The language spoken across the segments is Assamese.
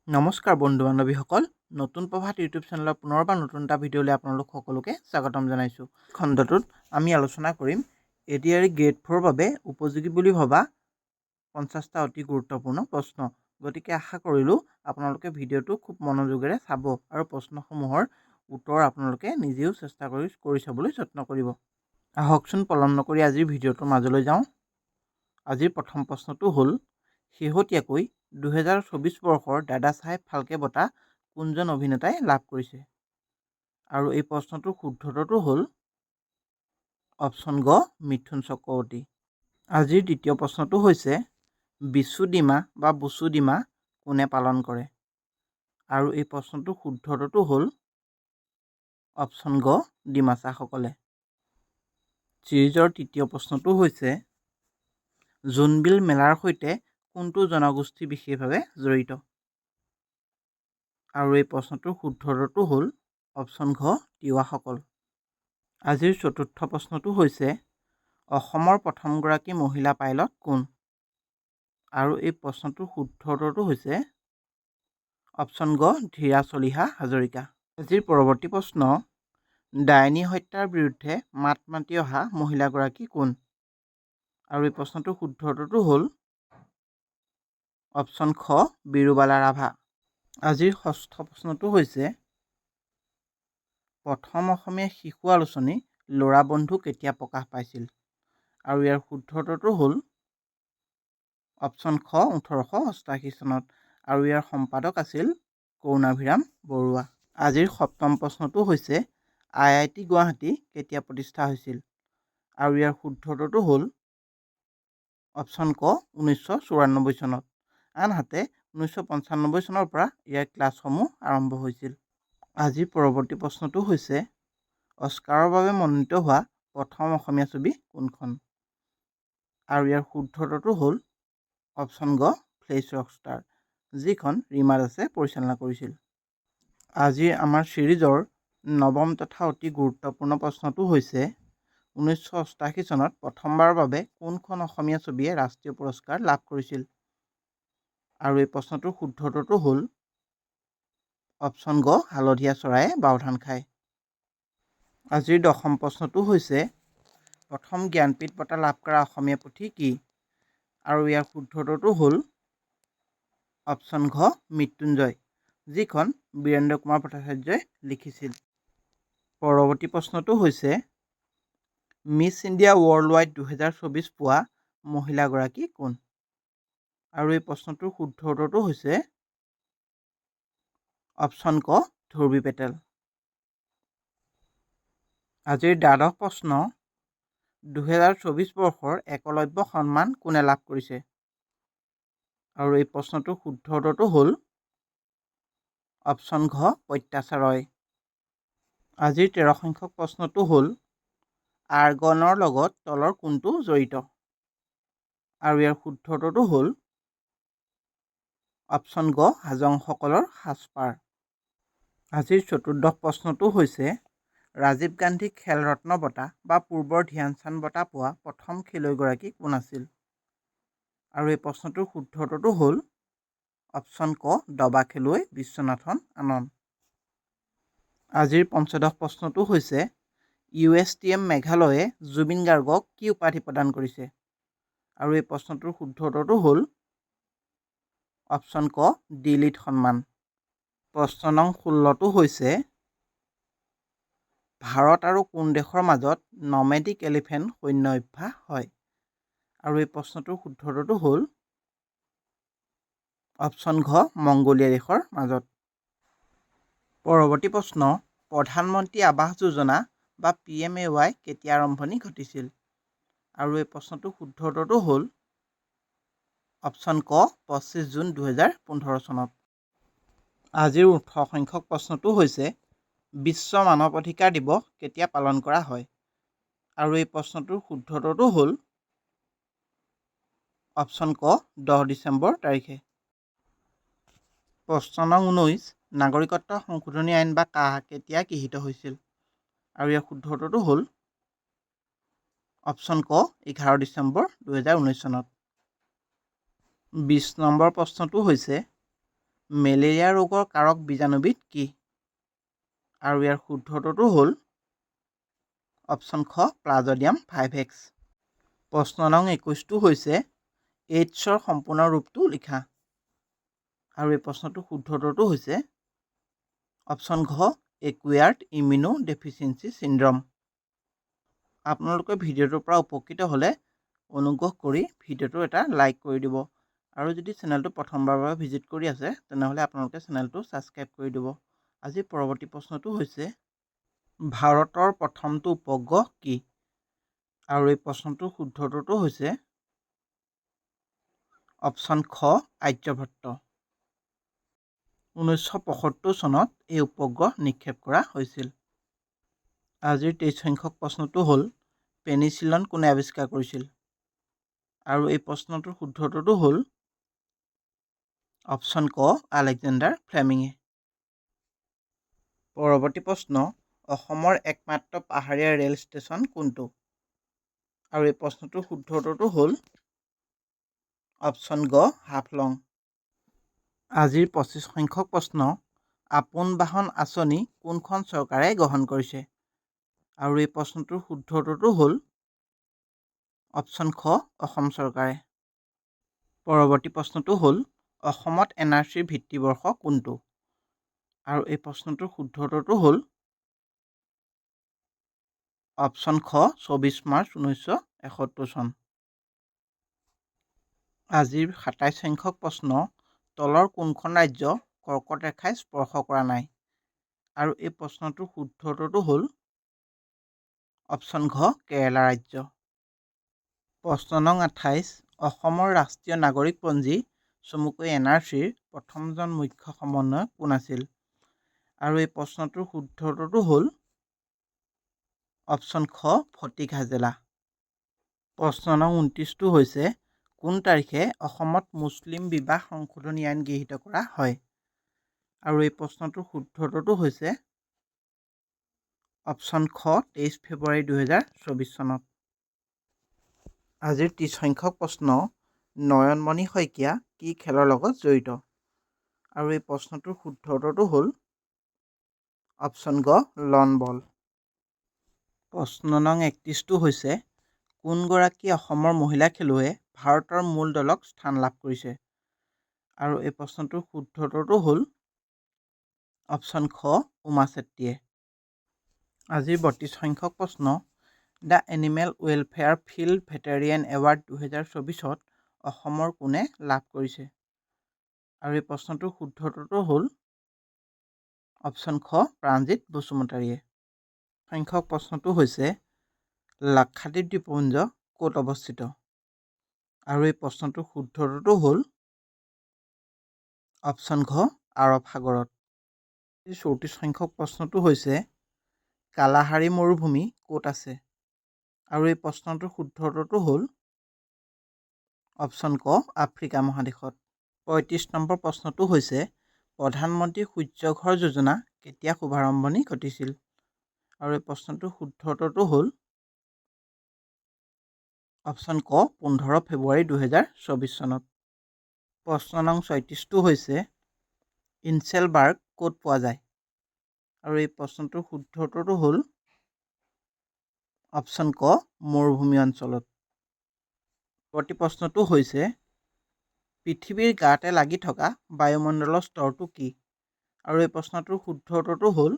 নমস্কাৰ বন্ধু বান্ধৱীসকল, নতুন প্ৰভাত ইউটিউব চেনেলৰ পুনৰবাৰ নতুন এটা ভিডিঅ'লৈ আপোনালোক সকলোকে স্বাগতম জনাইছোঁ। খণ্ডটোত আমি আলোচনা কৰিম এডিআৰই গ্ৰেড 4ৰ বাবে উপযোগী বুলি ভবা 50টা অতি গুৰুত্বপূৰ্ণ প্ৰশ্ন। গতিকে আশা কৰিলোঁ আপোনালোকে ভিডিঅ'টো খুব মনোযোগেৰে চাব আৰু প্ৰশ্নসমূহৰ উত্তৰ আপোনালোকে নিজেও চেষ্টা কৰি চাবলৈ যত্ন কৰিব। আহকচোন পলম নকৰি আজিৰ ভিডিঅ'টোৰ মাজলৈ যাওঁ। আজিৰ প্ৰথম প্ৰশ্নটো হ'ল, শেহতীয়াকৈ 2024 বৰ্ষৰ দাদা চাহেব ফাল্কে বঁটা কোনজন অভিনেতাই লাভ কৰিছে? আৰু এই প্ৰশ্নটোৰ শুদ্ধটো হ'ল অপশ্যন গ মিথুন চক্ৰৱৰ্তী। আজিৰ দ্বিতীয় প্ৰশ্নটো হৈছে, বিচুদিমা বা বুচুদিমা কোনে পালন কৰে? আৰু এই প্ৰশ্নটোৰ শুদ্ধটো হ'ল অপশ্যন গ ডিমাছাসকলে। ছিৰিজৰ তৃতীয় প্ৰশ্নটো হৈছে, জোনবিল মেলাৰ সৈতে কোনটো জনগোষ্ঠী বিশেষভাৱে জড়িত? আৰু এই প্ৰশ্নটোৰ শুদ্ধটো হ'ল অপশ্যন ঘ তিৱাসকল। আজিৰ চতুৰ্থ প্ৰশ্নটো হৈছে, অসমৰ প্ৰথমগৰাকী মহিলা পাইলট কোন? আৰু এই প্ৰশ্নটোৰ শুদ্ধটো হৈছে অপশ্যন গ ধীৰা চলিহা হাজৰিকা। আজিৰ পৰৱৰ্তী প্ৰশ্ন, ডাইনী হত্যাৰ বিৰুদ্ধে মাত মাতি অহা মহিলাগৰাকী কোন? আৰু এই প্ৰশ্নটোৰ শুদ্ধটো হ'ল অপশ্যন খ বিৰুবালা ৰাভা। আজিৰ ষষ্ঠ প্ৰশ্নটো হৈছে, প্ৰথম অসমীয়া শিশু আলোচনী ল'ৰা বন্ধু কেতিয়া প্ৰকাশ পাইছিল? আৰু ইয়াৰ শুদ্ধটো হ'ল অপশ্যন খ 1888 চনত। আৰু ইয়াৰ সম্পাদক আছিল কৰুণাভিৰাম বৰুৱা। আজিৰ সপ্তম প্ৰশ্নটো হৈছে, IIT গুৱাহাটী কেতিয়া প্ৰতিষ্ঠা হৈছিল? আৰু ইয়াৰ শুদ্ধটো হ'ল অপশ্যন ক 1994 চনত। আনহাতে 1995 চনৰ পৰা ইয়াৰ ক্লাছসমূহ আৰম্ভ হৈছিল। আজিৰ পৰৱৰ্তী প্ৰশ্নটো হৈছে, অস্কাৰৰ বাবে মনোনীত হোৱা প্ৰথম অসমীয়া ছবি কোনখন? আৰু ইয়াৰ শুদ্ধটো হ'ল অপশ্যন গ ফ্লেছ ৰকষ্টাৰ, যিখন ৰীমা দাসে পৰিচালনা কৰিছিল। আজিৰ আমাৰ ছিৰিজৰ নৱম তথা অতি গুৰুত্বপূৰ্ণ প্ৰশ্নটো হৈছে, 1988 চনত প্ৰথমবাৰৰ বাবে কোনখন অসমীয়া ছবিয়ে ৰাষ্ট্ৰীয় পুৰস্কাৰ লাভ কৰিছিল? আৰু এই প্ৰশ্নটোৰ শুদ্ধটো হ'ল অপশ্যন গ হালধীয়া চৰায়ে বাওধান খায়। আজিৰ দশম প্ৰশ্নটো হৈছে, প্ৰথম জ্ঞানপীঠ বঁটা লাভ কৰা অসমীয়া পুথি কি? আৰু ইয়াৰ শুদ্ধটো হ'ল অপশ্যন ঘ মৃত্যুঞ্জয়, যিখন বীৰেন্দ্ৰ কুমাৰ ভট্টাচাৰ্যই লিখিছিল। পৰৱৰ্তী প্ৰশ্নটো হৈছে, মিছ ইণ্ডিয়া ৱৰ্ল্ড ৱাইড 2024 পোৱা মহিলাগৰাকী কোন? আৰু এই প্ৰশ্নটোৰ শুদ্ধটো হৈছে অপশ্যন ক ধ্ৰুৱী পেটেল। আজিৰ দ্বাদশ প্ৰশ্ন, 2024 বৰ্ষৰ একলব্য সন্মান কোনে লাভ কৰিছে? আৰু এই প্ৰশ্নটোৰ শুদ্ধটো হ'ল অপশ্যন ঘ প্ৰত্যাশা ৰয়। আজিৰ 13 সংখ্যক প্ৰশ্নটো হ'ল, আৰ্গনৰ লগত তলৰ কোনটো জড়িত? আৰু ইয়াৰ শুদ্ধটো হ'ল অপশ্যন গ হাজংসকলৰ সাজপাৰ। আজিৰ চতুৰ্দশ প্ৰশ্নটো হৈছে, ৰাজীৱ গান্ধী খেল ৰত্ন বঁটা বা পূৰ্বৰ ধ্যানচান্দ বঁটা পোৱা প্ৰথম খেলুৱৈগৰাকী কোন আছিল? আৰু এই প্ৰশ্নটোৰ শুদ্ধটো হ'ল অপশ্যন ক দবা খেলুৱৈ বিশ্বনাথন আনন্দ। আজিৰ পঞ্চদশ প্ৰশ্নটো হৈছে, USTM মেঘালয়ে জুবিন গাৰ্গক কি উপাধি প্ৰদান কৰিছে? আৰু এই প্ৰশ্নটোৰ শুদ্ধটো হ'ল অপশ্যন ক ডিলিট সন্মান। প্ৰশ্ন নং 16টো হৈছে, ভাৰত আৰু কোন দেশৰ মাজত নমেডিক এলিফেণ্ট সৈন্য অভ্যাস হয়? আৰু এই প্ৰশ্নটোৰ শুদ্ধটো হ'ল অপশ্যন ঘ মংগোলিয়া দেশৰ মাজত। পৰৱৰ্তী প্ৰশ্ন, প্ৰধানমন্ত্ৰী আৱাস যোজনা বা PMAY কেতিয়া আৰম্ভণি ঘটিছিল? আৰু এই প্ৰশ্নটোৰ শুদ্ধটো হ'ল অপশ্যন ক 25 জুন 2015 চনত। আজিৰ 18 সংখ্যক প্ৰশ্নটো হৈছে, বিশ্ব মানৱ অধিকাৰ দিৱস কেতিয়া পালন কৰা হয়? আৰু এই প্ৰশ্নটোৰ শুদ্ধটো হ'ল অপশ্যন ক 10 ডিচেম্বৰ তাৰিখে। প্ৰশ্ন নং 19, নাগৰিকত্ব সংশোধনী আইন বা কাহ কেতিয়া গৃহীত হৈছিল? আৰু ইয়াৰ শুদ্ধটো হ'ল অপশ্যন ক 11 ডিচেম্বৰ 2019 চনত। 20 নম্বৰ প্ৰশ্নটো হৈছে, মেলেৰিয়া ৰোগৰ কাৰক বীজাণুবিধ কি? আৰু ইয়াৰ শুদ্ধটোতো হ'ল অপশ্যন খ প্লাজডিয়াম ভাইভেক্স। প্ৰশ্ন নং 21টো হৈছে এইডছৰ সম্পূৰ্ণ ৰূপটো লিখা। আৰু এই প্ৰশ্নটোৰ শুদ্ধটোতো হৈছে অপশ্যন ঘ একুৱায়াৰ্ড ইমিউনো ডেফিচিয়েঞ্চি চিণ্ড্ৰম। আপোনালোকে ভিডিঅ'টোৰ পৰা উপকৃত হ'লে অনুগ্ৰহ কৰি ভিডিঅ'টো এটা লাইক কৰি দিব। আৰু যদি চেনেলটো প্ৰথমবাৰৰ বাবে ভিজিট কৰি আছে তেনেহ'লে আপোনালোকে চেনেলটো ছাবস্ক্ৰাইব কৰি দিব। আজি পৰৱৰ্তী প্ৰশ্নটো হৈছে ভাৰতৰ প্ৰথমটো উপগ্ৰহ কি? আৰু এই প্ৰশ্নটোৰ শুদ্ধটোতো হৈছে অপশ্যন খ আৰ্যভট্ট। 1975 চনত এই উপগ্ৰহ নিক্ষেপ কৰা হৈছিল। আজিৰ 23 সংখ্যক প্ৰশ্নটো হ'ল পেনিচিলিন কোনে আৱিষ্কাৰ কৰিছিল? আৰু এই প্ৰশ্নটোৰ শুদ্ধটোতো হ'ল অপশ্যন ক আলেকজেণ্ডাৰ ফ্লেমিঙে। পৰৱৰ্তী প্ৰশ্ন অসমৰ একমাত্ৰ পাহাৰীয়া ৰেল ষ্টেচন কোনটো? আৰু এই প্ৰশ্নটোৰ শুদ্ধটোতো হ'ল অপশ্যন গ হাফলং। আজিৰ 25 সংখ্যক প্ৰশ্ন আপোন বাহন আঁচনি কোনখন চৰকাৰে গ্ৰহণ কৰিছে? আৰু এই প্ৰশ্নটোৰ শুদ্ধটোতো হ'ল অপশ্যন খ অসম চৰকাৰে। পৰৱৰ্তী প্ৰশ্নটো হ'ল অসমত NRCৰ ভিত্তিবৰ্ষ কোনটো? আৰু এই প্ৰশ্নটোৰ শুদ্ধটোতো হ'ল অপশ্যন খ 24 মাৰ্চ 1971 চন। আজিৰ 27 সংখ্যক প্ৰশ্ন তলৰ কোনখন ৰাজ্য কৰ্কট ৰেখাই স্পৰ্শ কৰা নাই? আৰু এই প্ৰশ্নটোৰ শুদ্ধটোতো হ'ল অপশ্যন ঘ কেৰালা ৰাজ্য। প্ৰশ্ন নং 28 অসমৰ ৰাষ্ট্ৰীয় নাগৰিকপঞ্জী চমুকৈ NRCৰ প্ৰথমজন মুখ্য সমন্বয়ক কোন আছিল? আৰু এই প্ৰশ্নটোৰ শুদ্ধটোতো হ'ল অপশ্যন খ ফটিক হাজেলা। প্ৰশ্ন নং 29টো হৈছে কোন তাৰিখে অসমত মুছলিম বিবাহ সংশোধনী আইন গৃহীত কৰা হয়? আৰু এই প্ৰশ্নটোৰ শুদ্ধটোতো হৈছে অপশ্যন খ 23 ফেব্ৰুৱাৰী 2024 চনত। আজিৰ 30 সংখ্যক প্ৰশ্ন নয়নমণি শইকীয়া কি খেলৰ লগত জড়িত? আৰু এই প্ৰশ্নটোৰ শুদ্ধটোতো হ'ল অপশ্যন গ লন বল। প্ৰশ্ন নং 31টো হৈছে কোনগৰাকী অসমৰ মহিলা খেলুৱৈয়ে ভাৰতৰ মূল দলক স্থান লাভ কৰিছে? আৰু এই প্ৰশ্নটোৰ শুদ্ধটোতো হ'ল অপশ্যন খ উমা চেত্ৰীয়ে। আজিৰ 32 সংখ্যক প্ৰশ্ন the animal welfare field veterinarian award 2024ত অসমৰ কোনে লাভ কৰিছে? আৰু এই প্ৰশ্নটোৰ শুদ্ধটোতো হ'ল অপশ্যন খ প্ৰাণজিৎ বসুমতাৰীয়ে। সংখ্যক প্ৰশ্নটো হৈছে লাক্ষাদ্বীপ দ্বীপপুঞ্জ ক'ত অৱস্থিত? আৰু এই প্ৰশ্নটোৰ শুদ্ধটোতো হ'ল অপশ্যন ঘ আৰৱ সাগৰত। 34 সংখ্যক প্ৰশ্নটো হৈছে কালাহাৰী মৰুভূমি ক'ত আছে? আৰু এই প্ৰশ্নটোৰ শুদ্ধটোতো হ'ল অপশ্যন ক আফ্ৰিকা মহাদেশত। 35 নম্বৰ প্ৰশ্নটো হৈছে প্ৰধানমন্ত্ৰী সূৰ্য ঘৰ যোজনা কেতিয়া শুভাৰম্ভণি ঘটিছিল? আৰু এই প্ৰশ্নটোৰ শুদ্ধটোতো হ'ল অপশ্যন ক 15 ফেব্ৰুৱাৰী 2024 চনত। প্ৰশ্ন নং 36টো হৈছে ইনচেলবাৰ্গ ক'ত পোৱা যায়? আৰু এই প্ৰশ্নটোৰ শুদ্ধটোতো হ'ল অপশ্যন ক মৰুভূমি অঞ্চলত। পৰৱৰ্তী প্ৰশ্নটো হৈছে পৃথিৱীৰ গাতে লাগি থকা বায়ুমণ্ডলৰ স্তৰটো কি? আৰু এই প্ৰশ্নটোৰ শুদ্ধটোতো হ'ল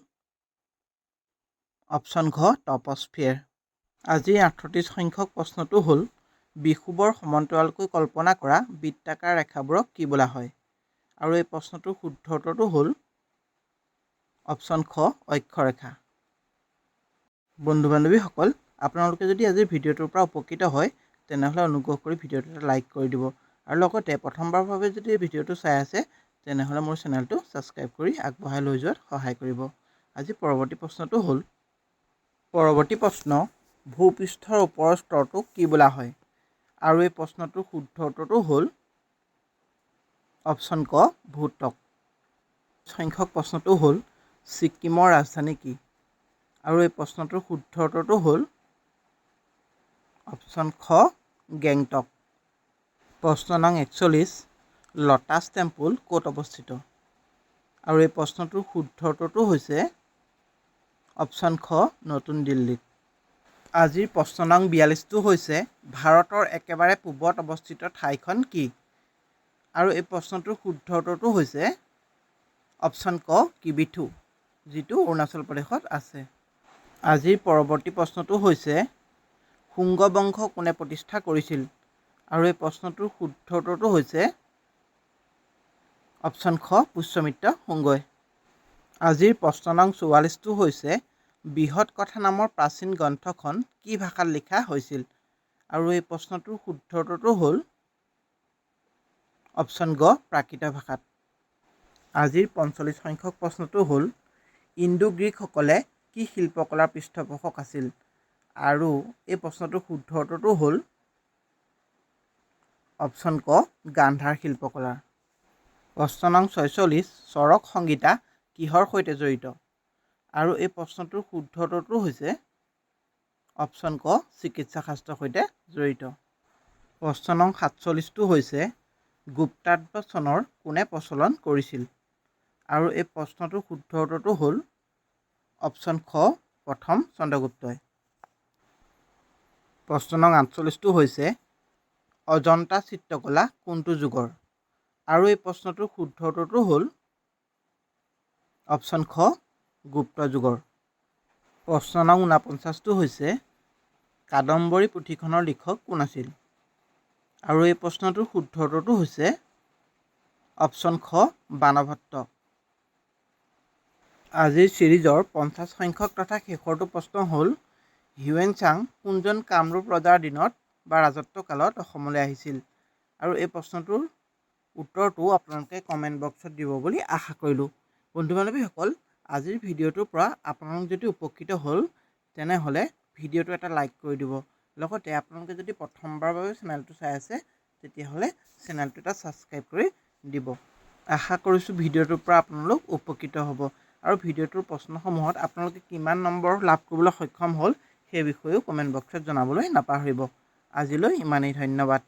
অপশ্যন ঘ টপস্ফিয়াৰ। আজিৰ 38 সংখ্যক প্ৰশ্নটো হ'ল বিষুৱৰ সমান্তৰালকৈ কল্পনা কৰা বৃত্তাকাৰ ৰেখাবোৰক কি বোলা হয়? আৰু এই প্ৰশ্নটোৰ শুদ্ধটোতো হ'ল অপশ্যন খ অক্ষৰেখা। বন্ধু বান্ধৱীসকল আপোনালোকে যদি আজিৰ ভিডিঅ'টোৰ পৰা উপকৃত হয় তেনেহ'লে অনুগ্ৰহ কৰি ভিডিঅ'টো এটা লাইক কৰি দিব। আৰু লগতে প্ৰথমবাৰৰ বাবে যদি এই ভিডিঅ'টো চাই আছে তেনেহ'লে মোৰ চেনেলটো ছাবস্ক্ৰাইব কৰি আগবঢ়াই লৈ যোৱাত সহায় কৰিব। আজি পৰৱৰ্তী প্ৰশ্নটো হ'ল পৰৱৰ্তী প্ৰশ্ন ভূপৃষ্ঠৰ ওপৰৰ স্তৰটোক কি বোলা হয়? আৰু এই প্ৰশ্নটোৰ শুদ্ধটোতো হ'ল অপশ্যন ক ভূত্বক। সংখ্যক প্ৰশ্নটো হ'ল ছিকিমৰ ৰাজধানী কি? আৰু এই প্ৰশ্নটোৰ শুদ্ধটোতো হ'ল অপশ্যন খ গেংটক। প্ৰশ্ন নং 41 ল'টাছ টেম্পল ক'ত অৱস্থিত? আৰু এই প্ৰশ্নটোৰ শুদ্ধ উত্তৰটো হৈছে অপশ্যন খ নতুন দিল্লীত। আজিৰ প্ৰশ্ন নং 42টো হৈছে ভাৰতৰ একেবাৰে পূবত অৱস্থিত ঠাইখন কি? আৰু এই প্ৰশ্নটোৰ শুদ্ধ উত্তৰটো হৈছে অপশ্যন ক কিবিথু, যিটো অৰুণাচল প্ৰদেশত আছে। আজিৰ পৰৱৰ্তী প্ৰশ্নটো হৈছে শুংগ বংশ কোনে প্ৰতিষ্ঠা কৰিছিল? আৰু এই প্ৰশ্নটোৰ শুদ্ধ উত্তৰটো হৈছে অপশ্যন খ পুষ্যমিত্ৰ শুংগই। আজিৰ প্ৰশ্ন নং 44টো হৈছে বৃহৎ কথা নামৰ প্ৰাচীন গ্ৰন্থখন কি ভাষাত লিখা হৈছিল? আৰু এই প্ৰশ্নটোৰ শুদ্ধ উত্তৰটো হ'ল অপশ্যন গ প্ৰাকৃত ভাষাত। আজিৰ 45 সংখ্যক প্ৰশ্নটো হ'ল ইণ্ডো গ্ৰীকসকলে কি শিল্পকলাৰ পৃষ্ঠপোষক আছিল? আৰু এই প্ৰশ্নটোৰ শুদ্ধ উত্তৰটো হ'ল অপশ্যন ক গান্ধাৰ শিল্পকলাৰ। প্ৰশ্ন নং 46 চৰক সংগীতা কিহৰ সৈতে জড়িত? আৰু এই প্ৰশ্নটোৰ শুদ্ধ উত্তৰটো হৈছে অপশ্যন ক চিকিৎসা শাস্ত্ৰৰ সৈতে জড়িত। প্ৰশ্ন নং 47টো হৈছে গুপ্তাব্দ চনৰ কোনে প্ৰচলন কৰিছিল? আৰু এই প্ৰশ্নটোৰ শুদ্ধ উত্তৰটো হ'ল অপশ্যন খ প্ৰথম চন্দ্ৰগুপ্তই। প্ৰশ্ন নং 48টো হৈছে অজন্তা চিত্ৰকলা কোনটো যুগৰ? আৰু এই প্ৰশ্নটোৰ শুদ্ধ উত্তৰটো হ'ল অপশ্যন খ গুপ্ত যুগৰ। প্ৰশ্ন নং 49টো হৈছে কাদম্বৰী পুথিখনৰ লিখক কোন আছিল? আৰু এই প্ৰশ্নটোৰ শুদ্ধ উত্তৰটো হৈছে অপশ্যন খ বাণভট্ট। আজিৰ ছিৰিজৰ 50 সংখ্যক তথা শেষৰটো প্ৰশ্ন হ'ল হিউৱেন চাং কোনজন কামৰূপ ৰজাৰ দিনত বা ৰাজত্ব কালত অসমলৈ আহিছিল? আৰু এই প্ৰশ্নটোৰ উত্তৰটো আপোনালোকে কমেণ্ট বক্সত দিব বুলি আশা কৰিলোঁ। বন্ধু বান্ধৱীসকল, আজিৰ ভিডিঅ'টোৰ পৰা আপোনালোক যদি উপকৃত হ'ল তেনেহ'লে ভিডিঅ'টো এটা লাইক কৰি দিব। লগতে আপোনালোকে যদি প্ৰথমবাৰৰ বাবে চেনেলটো চাই আছে তেতিয়াহ'লে চেনেলটো এটা ছাবস্ক্ৰাইব কৰি দিব। আশা কৰিছোঁ ভিডিঅ'টোৰ পৰা আপোনালোক উপকৃত হ'ব আৰু ভিডিঅ'টোৰ প্ৰশ্নসমূহত আপোনালোকে কিমান নম্বৰ লাভ কৰিবলৈ সক্ষম হ'ল সেই বিষয়েও কমেণ্ট বক্সত জনাবলৈ নাপাহৰিব। আজিলৈ ইমানেই, ধন্যবাদ।